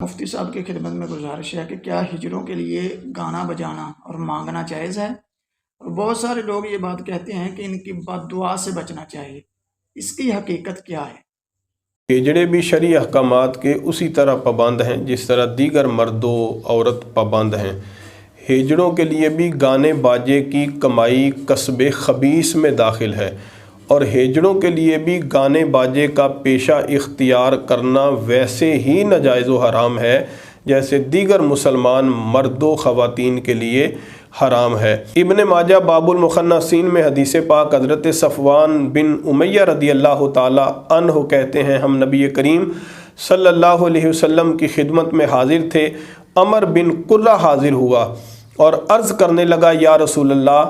مفتی صاحب کی خدمت میں گزارش ہے کہ کیا ہجڑوں کے لیے گانا بجانا اور مانگنا جائز ہے؟ اور بہت سارے لوگ یہ بات کہتے ہیں کہ ان کی بد دعا سے بچنا چاہیے، اس کی حقیقت کیا ہے؟ ہجڑے بھی شرعی احکامات کے اسی طرح پابند ہیں جس طرح دیگر مرد و عورت پابند ہیں۔ ہجڑوں کے لیے بھی گانے باجے کی کمائی کسب خبیث میں داخل ہے، اور ہجڑوں کے لیے بھی گانے باجے کا پیشہ اختیار کرنا ویسے ہی ناجائز و حرام ہے جیسے دیگر مسلمان مرد و خواتین کے لیے حرام ہے۔ ابن ماجہ باب المخنثین میں حدیث پاک حضرت صفوان بن امیہ رضی اللہ تعالی عنہ کہتے ہیں، ہم نبی کریم صلی اللہ علیہ وسلم کی خدمت میں حاضر تھے۔ عمر بن قرہ حاضر ہوا اور عرض کرنے لگا، یا رسول اللہ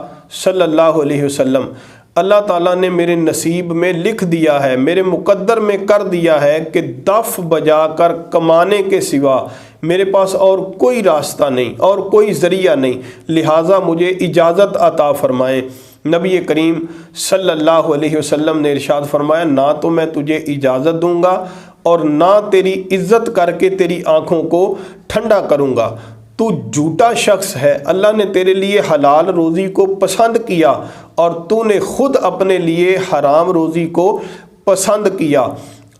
صلی اللہ علیہ وسلم، اللہ تعالیٰ نے میرے نصیب میں لکھ دیا ہے، میرے مقدر میں کر دیا ہے کہ دف بجا کر کمانے کے سوا میرے پاس اور کوئی راستہ نہیں اور کوئی ذریعہ نہیں، لہٰذا مجھے اجازت عطا فرمائیں۔ نبی کریم صلی اللہ علیہ وسلم نے ارشاد فرمایا، نہ تو میں تجھے اجازت دوں گا اور نہ تیری عزت کر کے تیری آنکھوں کو ٹھنڈا کروں گا۔ تو جھوٹا شخص ہے، اللہ نے تیرے لیے حلال روزی کو پسند کیا اور تو نے خود اپنے لیے حرام روزی کو پسند کیا۔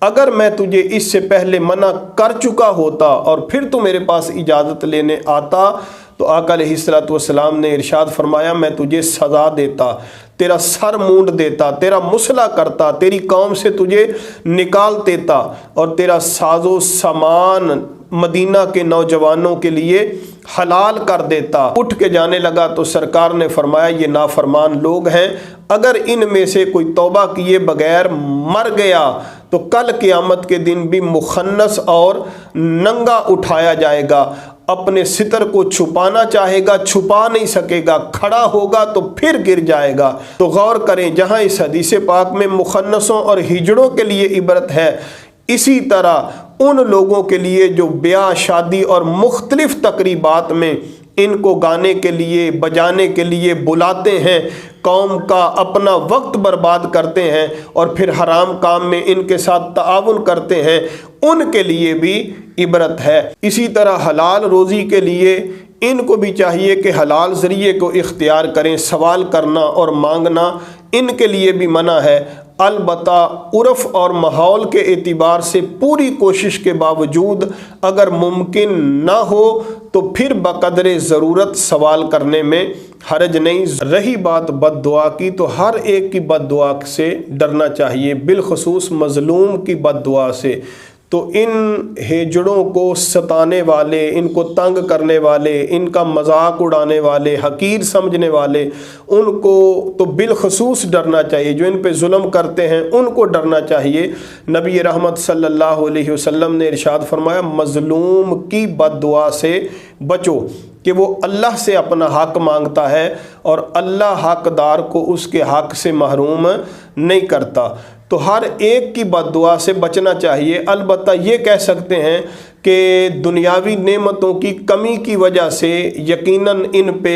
اگر میں تجھے اس سے پہلے منع کر چکا ہوتا اور پھر تو میرے پاس اجازت لینے آتا تو آقا علیہ السلام نے ارشاد فرمایا، میں تجھے سزا دیتا، تیرا سر مونڈ دیتا، تیرا مصلح کرتا، تیری قوم سے تجھے نکال دیتا اور تیرا ساز و سامان مدینہ کے نوجوانوں کے لیے حلال کر دیتا۔ اٹھ کے جانے لگا تو سرکار نے فرمایا، یہ نافرمان لوگ ہیں، اگر ان میں سے کوئی توبہ کیے بغیر مر گیا تو کل قیامت کے دن بھی مخنث اور ننگا اٹھایا جائے گا، اپنے ستر کو چھپانا چاہے گا چھپا نہیں سکے گا، کھڑا ہوگا تو پھر گر جائے گا۔ تو غور کریں، جہاں اس حدیث پاک میں مخنثوں اور ہجڑوں کے لیے عبرت ہے، اسی طرح ان لوگوں کے لیے جو بیاہ شادی اور مختلف تقریبات میں ان کو گانے کے لیے بجانے کے لیے بلاتے ہیں، قوم کا اپنا وقت برباد کرتے ہیں اور پھر حرام کام میں ان کے ساتھ تعاون کرتے ہیں، ان کے لیے بھی عبرت ہے۔ اسی طرح حلال روزی کے لیے ان کو بھی چاہیے کہ حلال ذریعے کو اختیار کریں، سوال کرنا اور مانگنا ان کے لیے بھی منع ہے۔ البتہ عرف اور ماحول کے اعتبار سے پوری کوشش کے باوجود اگر ممکن نہ ہو تو پھر بقدر ضرورت سوال کرنے میں حرج نہیں۔ رہی بات بد دعا کی، تو ہر ایک کی بد دعا سے ڈرنا چاہیے، بالخصوص مظلوم کی بد دعا سے۔ تو ان ہجڑوں کو ستانے والے، ان کو تنگ کرنے والے، ان کا مذاق اڑانے والے، حقیر سمجھنے والے، ان کو تو بالخصوص ڈرنا چاہیے۔ جو ان پہ ظلم کرتے ہیں ان کو ڈرنا چاہیے۔ نبی رحمت صلی اللہ علیہ وسلم نے ارشاد فرمایا، مظلوم کی بد دعا سے بچو کہ وہ اللہ سے اپنا حق مانگتا ہے اور اللہ حقدار کو اس کے حق سے محروم نہیں کرتا۔ تو ہر ایک کی بد دعا سے بچنا چاہیے۔ البتہ یہ کہہ سکتے ہیں کہ دنیاوی نعمتوں کی کمی کی وجہ سے یقیناً ان پہ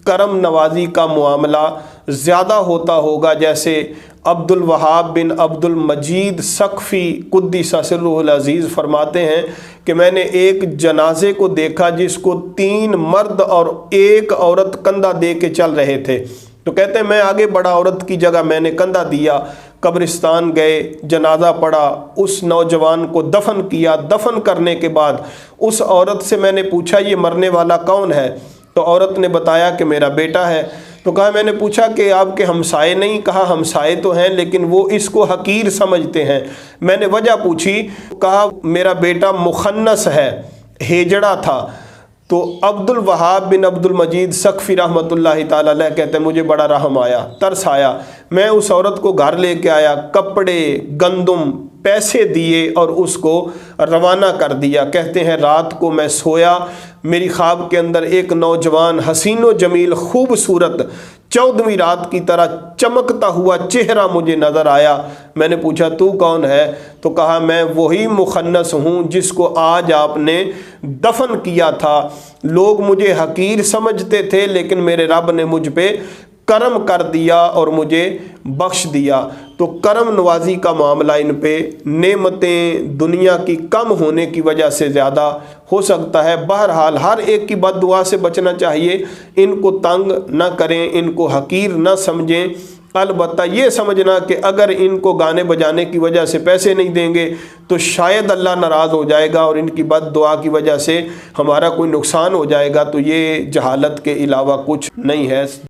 کرم نوازی کا معاملہ زیادہ ہوتا ہوگا، جیسے عبد الوہاب بن عبد المجید ثقفی قدس سرہ العزیز فرماتے ہیں کہ میں نے ایک جنازے کو دیکھا جس کو 3 مرد اور 1 عورت کندھا دے کے چل رہے تھے۔ تو کہتے ہیں میں آگے بڑا، عورت کی جگہ میں نے کندھا دیا، قبرستان گئے، جنازہ پڑا، اس نوجوان کو دفن کیا۔ دفن کرنے کے بعد اس عورت سے میں نے پوچھا، یہ مرنے والا کون ہے؟ تو عورت نے بتایا کہ میرا بیٹا ہے۔ تو کہا، میں نے پوچھا کہ آپ کے ہمسائے نہیں؟ کہا ہمسائے تو ہیں لیکن وہ اس کو حقیر سمجھتے ہیں۔ میں نے وجہ پوچھی، کہا میرا بیٹا مخنث ہے، ہیجڑا تھا۔ تو عبد الوہاب بن عبد المجید ثقفی رحمۃ اللہ تعالی علیہ کہتے ہیں مجھے بڑا رحم آیا، ترس آیا، میں اس عورت کو گھر لے کے آیا، کپڑے، گندم، پیسے دیے اور اس کو روانہ کر دیا۔ کہتے ہیں رات کو میں سویا، میری خواب کے اندر ایک نوجوان حسین و جمیل خوبصورت 14ویں رات کی طرح چمکتا ہوا چہرہ مجھے نظر آیا۔ میں نے پوچھا تو کون ہے؟ تو کہا میں وہی مخنث ہوں جس کو آج آپ نے دفن کیا تھا۔ لوگ مجھے حقیر سمجھتے تھے لیکن میرے رب نے مجھ پہ کرم کر دیا اور مجھے بخش دیا۔ تو کرم نوازی کا معاملہ ان پہ نعمتیں دنیا کی کم ہونے کی وجہ سے زیادہ ہو سکتا ہے۔ بہرحال ہر ایک کی بد دعا سے بچنا چاہیے، ان کو تنگ نہ کریں، ان کو حقیر نہ سمجھیں، البتہ یہ سمجھنا کہ اگر ان کو گانے بجانے کی وجہ سے پیسے نہیں دیں گے تو شاید اللہ ناراض ہو جائے گا اور ان کی بد دعا کی وجہ سے ہمارا کوئی نقصان ہو جائے گا، تو یہ جہالت کے علاوہ کچھ نہیں ہے۔